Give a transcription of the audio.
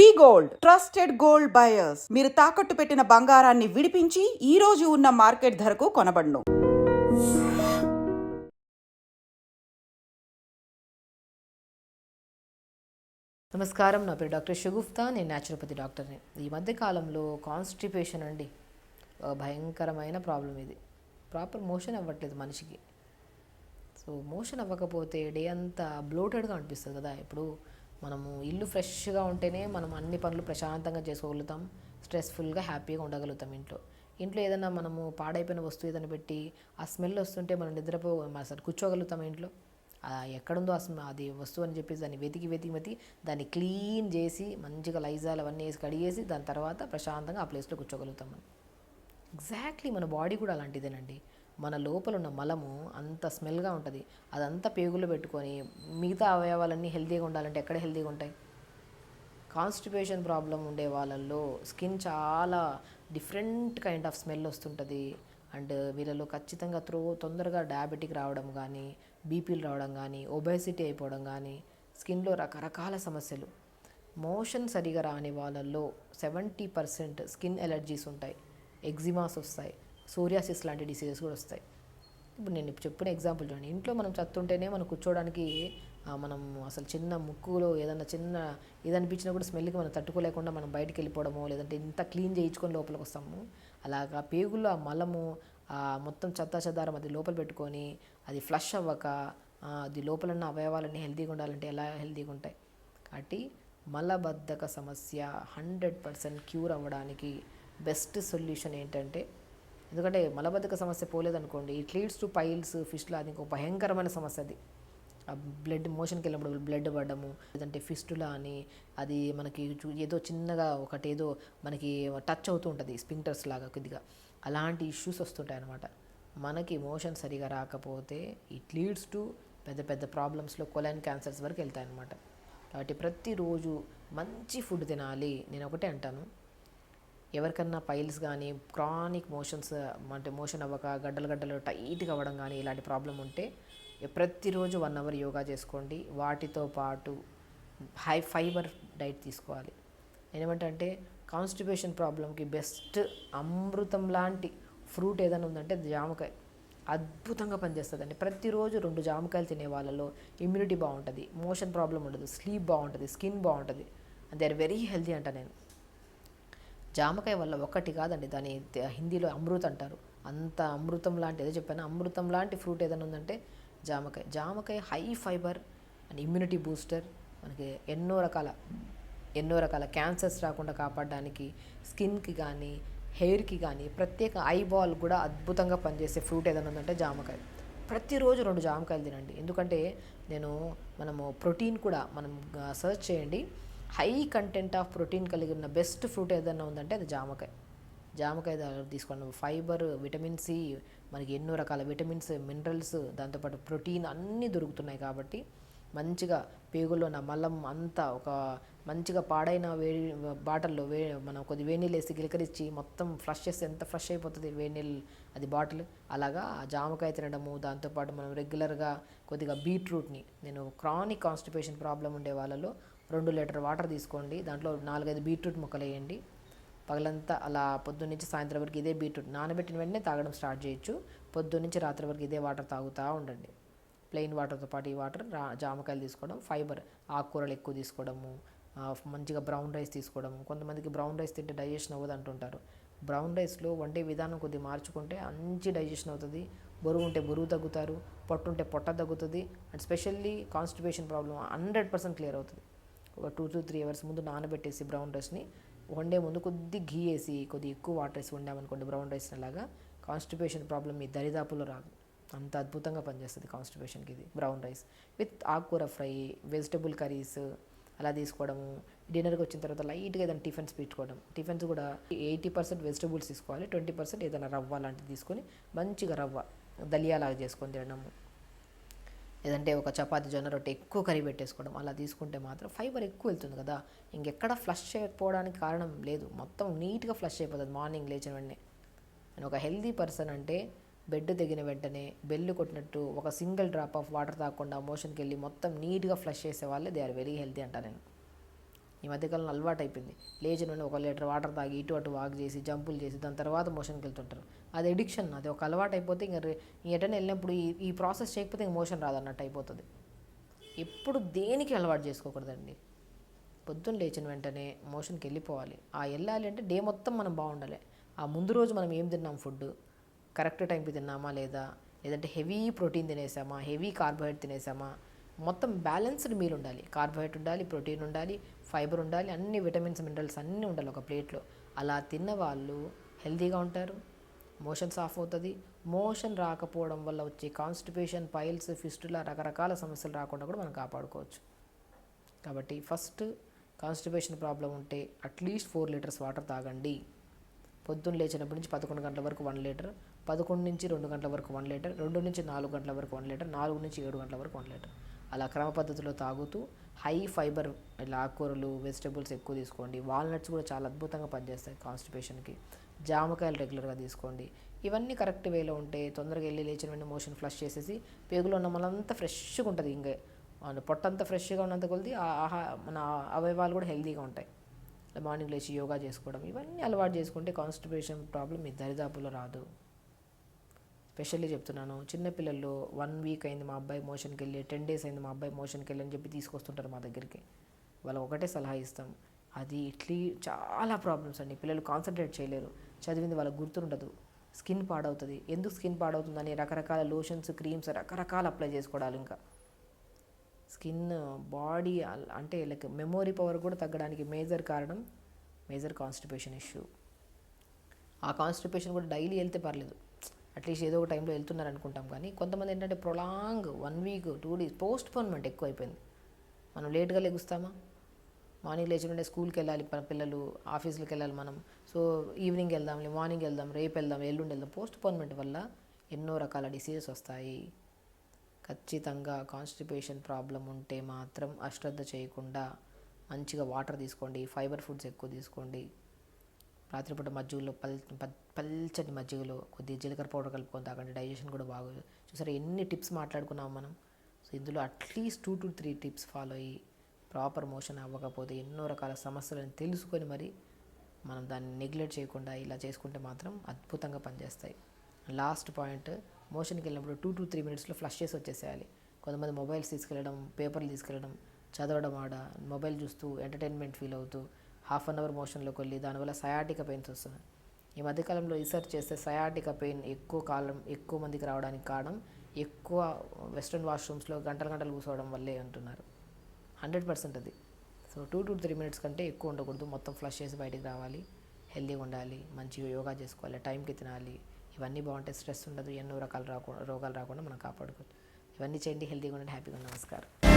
వి gold trusted gold buyers. మీరు తాకట్టు పెట్టిన బంగారాన్ని విడిపించి ఈ రోజు ఉన్న మార్కెట్ ధరకు కొనబడును. నమస్కారం, నా పేరు డాక్టర్ షగుఫ్తా. నేను న్యాచురోపతి డాక్టర్ని. ఈ మధ్య కాలంలో కాన్స్టిపేషన్ అండి భయంకరమైన ప్రాబ్లం. ఇది ప్రాపర్ మోషన్ అవ్వట్లేదు మనిషికి. సో మోషన్ అవ్వకపోతే డే అంతా బ్లోటెడ్గా అనిపిస్తుంది కదా. ఇప్పుడు మనము ఇల్లు ఫ్రెష్గా ఉంటేనే మనం అన్ని పనులు ప్రశాంతంగా చేసుకోగలుగుతాం, స్ట్రెస్ఫుల్గా హ్యాపీగా ఉండగలుగుతాం. ఇంట్లో ఏదైనా మనము పాడైపోయిన వస్తువు ఏదైనా పెట్టి ఆ స్మెల్ వస్తుంటే మనం అసలు కూర్చోగలుగుతాం ఇంట్లో? ఎక్కడుందో అది వస్తువు అని చెప్పేసి దాన్ని వెతికి దాన్ని క్లీన్ చేసి మంచిగా లైజాల్ అవన్నీ వేసి కడిగేసి దాని తర్వాత ప్రశాంతంగా ఆ ప్లేస్లో కూర్చోగలుగుతాం మనం. ఎగ్జాక్ట్లీ మన బాడీ కూడా అలాంటిదేనండి. మన లోపల ఉన్న మలము అంత స్మెల్గా ఉంటుంది. అదంతా పేగుల్లో పెట్టుకొని మిగతా అవయవాలన్నీ హెల్తీగా ఉండాలంటే ఎక్కడ హెల్తీగా ఉంటాయి? కాన్స్టిపేషన్ ప్రాబ్లం ఉండే వాళ్ళల్లో స్కిన్ చాలా డిఫరెంట్ కైండ్ ఆఫ్ స్మెల్ వస్తుంటుంది. అండ్ వీళ్ళలో ఖచ్చితంగా తొందరగా డయాబెటిక్ రావడం కానీ, బీపీలు రావడం కానీ, ఒబేసిటీ అయిపోవడం కానీ, స్కిన్లో రకరకాల సమస్యలు. మోషన్ సరిగా రాని వాళ్ళల్లో 70% స్కిన్ ఎలర్జీస్ ఉంటాయి, ఎగ్జిమాస్ వస్తాయి, సోరియాసిస్ లాంటి డిసీజెస్ కూడా వస్తాయి. ఇప్పుడు నేను చెప్పిన ఎగ్జాంపుల్ చూడండి. ఇంట్లో మనం చత్తుంటేనే మనం కూర్చోడానికి మనం అసలు చిన్న ముక్కులో ఏదన్నా చిన్న ఏదనిపించినా కూడా స్మెల్కి మనం తట్టుకోలేకుండా మనం బయటికి వెళ్ళిపోవడమో, లేదంటే ఇంత క్లీన్ చేయించుకొని లోపలికి వస్తాము. అలాగా పేగుల్లో ఆ మలము మొత్తం చెదారం అది లోపల పెట్టుకొని అది ఫ్లష్ అవ్వక అది లోపల ఉన్న అవయవాలన్నీ హెల్తీగా ఉండాలంటే ఎలా హెల్తీగా ఉంటాయి? కాబట్టి మలబద్ధక సమస్య 100% క్యూర్ అవ్వడానికి బెస్ట్ సొల్యూషన్ ఏంటంటే, ఎందుకంటే మలబద్ధక సమస్య పోలేదనుకోండి, it leads to piles, fistula. అది ఇంకో భయంకరమైన సమస్య. అది ఆ బ్లడ్ మోషన్కి వెళ్ళినప్పుడు బ్లడ్ పడడము, లేదంటే ఫిస్టులా అని అది మనకి ఏదో చిన్నగా ఒకటి ఏదో మనకి టచ్ అవుతూ ఉంటుంది స్పింక్టర్స్ లాగా కొద్దిగా, అలాంటి ఇష్యూస్ వస్తుంటాయి అన్నమాట. మనకి మోషన్ సరిగా రాకపోతే ఇట్ లీడ్స్ టు పెద్ద పెద్ద ప్రాబ్లమ్స్లో కొలైన్ క్యాన్సర్స్ వరకు వెళ్తాయి అన్నమాట. కాబట్టి ప్రతిరోజు మంచి ఫుడ్ తినాలి. నేను ఒకటే అంటాను, ఎవరికన్నా పైల్స్ కానీ క్రానిక్ మోషన్స్ అంటే మోషన్ అవ్వక గడ్డలు టైట్గా అవ్వడం కానీ ఇలాంటి ప్రాబ్లం ఉంటే ప్రతిరోజు 1 అవర్ యోగా చేసుకోండి. వాటితో పాటు హై ఫైబర్ డైట్ తీసుకోవాలి. నేనేమంటే కాన్స్టిపేషన్ ప్రాబ్లంకి బెస్ట్ అమృతం లాంటి ఫ్రూట్ ఏదైనా ఉందంటే జామకాయ. అద్భుతంగా పనిచేస్తుందండి. ప్రతిరోజు 2 జామకాయలు తినే వాళ్ళలో ఇమ్యూనిటీ బాగుంటుంది, మోషన్ ప్రాబ్లం ఉండదు, స్లీప్ బాగుంటుంది, స్కిన్ బాగుంటుంది, and they are very healthy అంట. నేను జామకాయ వల్ల ఒక్కటి కాదండి, దాని హిందీలో అమృత్ అంటారు. అంత అమృతం లాంటి ఏదో చెప్పాను, అమృతం లాంటి ఫ్రూట్ ఏదైనా ఉందంటే జామకాయ high fibre and immunity booster. మనకి ఎన్నో రకాల క్యాన్సర్స్ రాకుండా కాపాడడానికి స్కిన్కి కానీ హెయిర్కి కానీ ప్రత్యేక ఐబాల్ కూడా అద్భుతంగా పనిచేసే ఫ్రూట్ ఏదైనా ఉందంటే జామకాయ. ప్రతిరోజు 2 జామకాయలు తినండి. ఎందుకంటే మనము ప్రోటీన్ కూడా మనం సర్చ్ చేయండి, హై కంటెంట్ ఆఫ్ ప్రోటీన్ కలిగి ఉన్న బెస్ట్ ఫ్రూట్ ఏదైనా ఉందంటే అది జామకాయ తీసుకోండి. ఫైబర్, విటమిన్ సి, మనకి ఎన్నో రకాల విటమిన్స్, మినరల్స్, దాంతోపాటు ప్రోటీన్ అన్నీ దొరుకుతున్నాయి. కాబట్టి మంచిగా పేగుల్లో ఉన్న మలం అంతా ఒక మంచిగా పాడైన బాటిల్లో మనం కొద్ది వేడి నీళ్ళు వేసి గిలకరించి మొత్తం ఫ్లష్ చేస్తే ఎంత ఫ్లష్ అయిపోతుంది వేడి నీళ్ళు అది బాటిల్. అలాగా జామకాయ తినడము, దాంతోపాటు మనం రెగ్యులర్గా కొద్దిగా బీట్రూట్ని, నేను క్రానిక్ కాన్స్టిపేషన్ ప్రాబ్లం ఉండే వాళ్ళలో 2 లీటర్ వాటర్ తీసుకోండి, దాంట్లో 4-5 బీట్రూట్ ముక్కలు వేయండి. పగలంతా అలా పొద్దున్న నుంచి సాయంత్రం వరకు ఇదే బీట్రూట్ నానబెట్టిన వెంటనే తాగడం స్టార్ట్ చేయొచ్చు. పొద్దున్న నుంచి రాత్రి వరకు ఇదే వాటర్ తాగుతూ ఉండండి. ప్లెయిన్ వాటర్తో పాటు ఈ వాటర్ జామకాయలు తీసుకోవడం, ఫైబర్ ఆకుకూరలు ఎక్కువ తీసుకోవడము, మంచిగా బ్రౌన్ రైస్ తీసుకోవడము. కొంతమందికి బ్రౌన్ రైస్ తింటే డైజెషన్ అవ్వదు అంటుంటారు. బ్రౌన్ రైస్లో వండే విధానం కొద్దిగా మార్చుకుంటే మంచి డైజెషన్ అవుతుంది. బరువు ఉంటే బరువు తగ్గుతారు, పొట్టు ఉంటే పొట్ట తగ్గుతుంది. And specially constipation problem 100% clear అవుతుంది. ఒక 2 to 3 అవర్స్ ముందు నానబెట్టేసి బ్రౌన్ రైస్ని వండే ముందు కొద్ది ఘీ వేసి కొద్దిగా ఎక్కువ వాటర్ వేసి వండామనుకోండి బ్రౌన్ రైస్ని, అలాగా కాన్స్టిపేషన్ ప్రాబ్లం మీ దరిదాపులో రాదు. అంత అద్భుతంగా పనిచేస్తుంది కాన్స్టిపేషన్కి ఇది బ్రౌన్ రైస్ విత్ ఆకుకూర ఫ్రై, వెజిటబుల్ కర్రీస్ అలా తీసుకోవడము. డిన్నర్కి వచ్చిన తర్వాత లైట్గా ఏదైనా టిఫిన్స్ పెట్టుకోవడం. టిఫిన్స్ కూడా 80% వెజిటబుల్స్ తీసుకోవాలి, 20% ఏదైనా రవ్వ లాంటిది తీసుకొని మంచిగా రవ్వ దలియాలాగా చేసుకొని తినడము. లేదంటే ఒక చపాతి, జొన్న రొట్టె ఎక్కువ కర్రీ పెట్టేసుకోవడం. అలా తీసుకుంటే మాత్రం ఫైబర్ ఎక్కువ వెళ్తుంది కదా, ఇంకెక్కడ ఫ్లష్ చేయకపోవడానికి కారణం లేదు. మొత్తం నీట్గా ఫ్లష్ అయిపోతుంది మార్నింగ్ లేచిన వెంటనే. నేను ఒక హెల్తీ పర్సన్ అంటే బెడ్ దిగిన వెంటనే బెల్లు కొట్టినట్టు ఒక సింగిల్ డ్రాప్ ఆఫ్ వాటర్ తాగకుండా మోషన్కి వెళ్ళి మొత్తం నీట్గా ఫ్లష్ చేసే వాళ్ళే దే ఆర్ వెరీ హెల్తీ అంట నేను. ఈ మధ్యకాలంలో అలవాటు అయిపోయింది. లేచిన వెంటనే 1 లీటర్ వాటర్ తాగి ఇటు అటు వాక్ చేసి జంపులు చేసి దాని తర్వాత మోషన్కి వెళ్తుంటారు. అది ఎడిక్షన్, అది ఒక అలవాటు అయిపోతే ఇంక ఎటైనా వెళ్ళినప్పుడు ఈ ప్రాసెస్ చేయకపోతే ఇంక మోషన్ రాదన్నట్టు అయిపోతుంది. ఎప్పుడు దేనికి అలవాటు చేసుకోకూడదండి. పొద్దున్న లేచిన వెంటనే మోషన్కి వెళ్ళిపోవాలి. వెళ్ళాలి అంటే డే మొత్తం మనం బాగుండాలి. ఆ ముందు రోజు మనం ఏం తిన్నాం, ఫుడ్ కరెక్ట్ టైంకి తిన్నామా లేదా, లేదంటే హెవీ ప్రోటీన్ తినేసామా, హెవీ కార్బోహైడ్రేట్ తినేసామా, మొత్తం బ్యాలెన్స్డ్ మీల్ ఉండాలి. కార్బోహైడ్రేట్ ఉండాలి, ప్రోటీన్ ఉండాలి, ఫైబర్ ఉండాలి, అన్ని విటమిన్స్ మినరల్స్ అన్నీ ఉండాలి ఒక ప్లేట్లో. అలా తిన్న వాళ్ళు హెల్తీగా ఉంటారు. మోషన్స్ ఆఫ్ అవుతుంది. మోషన్ రాకపోవడం వల్ల వచ్చే కాన్స్టిపేషన్, పైల్స్, ఫిస్టులా రకరకాల సమస్యలు రాకుండా కూడా మనం కాపాడుకోవచ్చు. కాబట్టి ఫస్ట్ కాన్స్టిపేషన్ ప్రాబ్లం ఉంటే అట్లీస్ట్ 4 లీటర్స్ వాటర్ తాగండి. పొద్దున్న లేచినప్పటి నుంచి 11 గంటల వరకు 1 లీటర్, 11 నుంచి 2 గంటల వరకు 1 లీటర్, 2 నుంచి 4 గంటల వరకు 1 లీటర్, 4 నుంచి 7 గంటల వరకు 1 లీటర్. అలా క్రమ పద్ధతిలో తాగుతూ హై ఫైబర్ ఆకుకూరలు, వెజిటబుల్స్ ఎక్కువ తీసుకోండి. వాల్నట్స్ కూడా చాలా అద్భుతంగా పనిచేస్తాయి కాన్స్టిపేషన్కి. జామకాయలు రెగ్యులర్గా తీసుకోండి. ఇవన్నీ కరెక్ట్ వేలో ఉంటే తొందరగా వెళ్ళి లేచిన వెంటనే మోషన్ ఫ్లష్ చేసేసి పేగులో ఉన్న మనంతా ఫ్రెష్గా ఉంటుంది. ఇంకా పొట్టంతా ఫ్రెష్గా ఉన్నంత కొద్ది మన అవయవాలు కూడా హెల్తీగా ఉంటాయి. మార్నింగ్ లేచి యోగా చేసుకోవడం, ఇవన్నీ అలవాటు చేసుకుంటే కాన్స్టిపేషన్ ప్రాబ్లం మీ దరిదాపులో రాదు. స్పెషల్లీ చెప్తున్నాను, చిన్నపిల్లల్లో 1 వీక్ అయింది మా అబ్బాయి మోషన్కి వెళ్ళి, 10 డేస్ అయింది మా అబ్బాయి మోషన్కి వెళ్ళి అని చెప్పి తీసుకొస్తుంటారు మా దగ్గరికి. వాళ్ళకి ఒకటే సలహా ఇస్తాం, అది చాలా ప్రాబ్లమ్స్ అండి. పిల్లలు కాన్సన్ట్రేట్ చేయలేరు, చదివింది వాళ్ళకి గుర్తుండదు, స్కిన్ పాడవుతుంది. ఎందుకు స్కిన్ పాడవుతుందని రకరకాల లోషన్స్, క్రీమ్స్ రకరకాల అప్లై చేసుకోవడాలు. ఇంకా స్కిన్, బాడీ అంటే లైక్ మెమొరీ పవర్ కూడా తగ్గడానికి మేజర్ కారణం కాన్స్టిపేషన్ ఇష్యూ. ఆ కాన్స్టిపేషన్ కూడా డైలీ వెళ్తే పర్లేదు, అట్లీస్ట్ ఏదో ఒక టైంలో వెళ్తున్నారు అనుకుంటాం. కానీ కొంతమంది ఏంటంటే ప్రొలాంగ్ 1 వీక్ 2 డేస్ పోస్ట్పోన్మెంట్ ఎక్కువ అయిపోయింది. మనం లేట్గా లెగుస్తామా, మార్నింగ్ లేచి స్కూల్కి వెళ్ళాలి పిల్లలు, ఆఫీసులకు వెళ్ళాలి మనం. సో ఈవినింగ్ వెళ్దాం, మార్నింగ్ వెళ్దాం, రేపు వెళ్దాం, ఎల్లుండి వెళ్దాం. పోస్ట్పోన్మెంట్ వల్ల ఎన్నో రకాల డిసీజెస్ వస్తాయి. ఖచ్చితంగా కాన్స్టిపేషన్ ప్రాబ్లం ఉంటే మాత్రం అశ్రద్ధ చేయకుండా మంచిగా వాటర్ తీసుకోండి, ఫైబర్ ఫుడ్స్ ఎక్కువ తీసుకోండి. రాత్రిపూట మజ్జిగలో పల్చని మజ్జిగలో కొద్దిగా జీలకర్ర పౌడర్ కలుపుకొని తాగండి. డైజెషన్ కూడా బాగా. చూసారా ఎన్ని టిప్స్ మాట్లాడుకున్నాం మనం. సో ఇందులో అట్లీస్ట్ 2 to 3 టిప్స్ ఫాలో అయ్యి ప్రాపర్ మోషన్ అవ్వకపోతే ఎన్నో రకాల సమస్యలను తెలుసుకొని మరి మనం దాన్ని నెగ్లెక్ట్ చేయకుండా ఇలా చేసుకుంటే మాత్రం అద్భుతంగా పనిచేస్తాయి. లాస్ట్ పాయింట్, మోషన్కి వెళ్ళినప్పుడు 2 to 3 మినిట్స్లో ఫ్లష్ చేసి వచ్చేసేయాలి. కొంతమంది మొబైల్స్ తీసుకెళ్ళడం, పేపర్లు తీసుకెళ్ళడం, చదవడం, మొబైల్ చూస్తూ ఎంటర్టైన్మెంట్ ఫీల్ అవుతూ 1/2 అవర్ మోషన్లోకి వెళ్ళి దానివల్ల సయాటికా పెయిన్స్ వస్తుంది. ఈ మధ్యకాలంలో రీసెర్చ్ చేస్తే సయాటికా పెయిన్ ఎక్కువ మందికి రావడానికి కారణం ఎక్కువ వెస్ట్రన్ వాష్రూమ్స్లో గంటలు కూర్చోవడం వల్లే అంటున్నారు. 100% అది. సో 2 to 3 మినిట్స్ కంటే ఎక్కువ ఉండకూడదు. మొత్తం ఫ్లష్ చేసి బయటికి రావాలి, హెల్తీగా ఉండాలి, మంచిగా యోగా చేసుకోవాలి, టైంకి తినాలి. ఇవన్నీ బాగుంటే స్ట్రెస్ ఉండదు, ఎన్నో రకాల రోగాలు రాకుండా మనం కాపాడుకోవచ్చు. ఇవన్నీ చేయండి, హెల్తీగా ఉండండి, హ్యాపీగా ఉండండి. నమస్కారం.